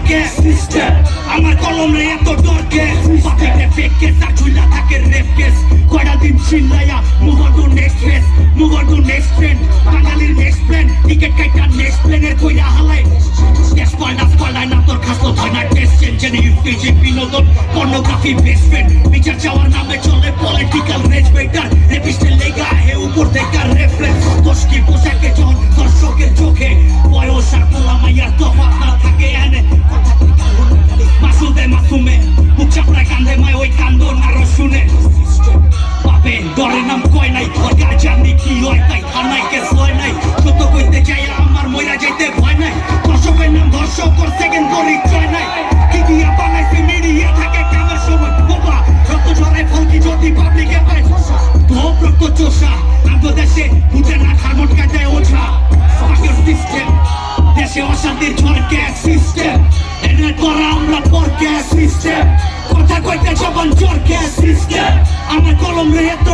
gas system আমার কলম রে এত ডর গ্যাস পাপিতে ফেক কেস আর ঝুলা থাকে রেপ কেস কয়টা দিন চিল্লায়া move on to next phase move on to next trend বাঙালির নেক্সট প্ল্যান টিকেট কাইটা নেক্সট প্লেনের কইরা হালাই গ্যাস পাল্টায় না তোর খাসলো হয় না টেস্ট চেঞ্জেন ইউপিজি বিনোদন পর্নোগ্রাফি বেস্ট ফ্রেন্ড বিচার চাওয়ার নামে চলে পলিটিক্যাল রেজ বেটার রেপিস্টের লেগা হে উপর দেখার রেফারেন্স দোষ কি পোশাকে যখন দর্শকের চোখে বয়স আর পোলা মাইয়ার তফাৎ না থাকে এনে কথা মাসুদে মাসুমে মুখ চাপড়ায় কান্দে মায় ওই কান্দন আরো শুনে পাবে ডরে নাম কয় নাই ওটা জানি কি হয় তাই থানায় কেস হয় নাই যত কইতে চাই আমার মইরা যাইতে ভয় নাই দর্শকের নাম দর্শক ওর সেকেন্ড পরিচয় নাই কি দিয়া বানাইছে মিডিয়া থাকে কামের সময় বাবা রক্ত ঝরায় ফলকি যদি পাবলিকে পায় ধোপ রক্ত চোষা আমাদের দেশে বুঝে না খারমট কাটায় ওঠা ফাকের সিস্টেম দেশে অশান্তির ঝড় গ্যাস সিস্টেম এনে করা আমরা পর গ্যাস সিস্টেম কথা কইতে জবান জ্বর গ্যাস সিস্টেম আমার কলম রে এত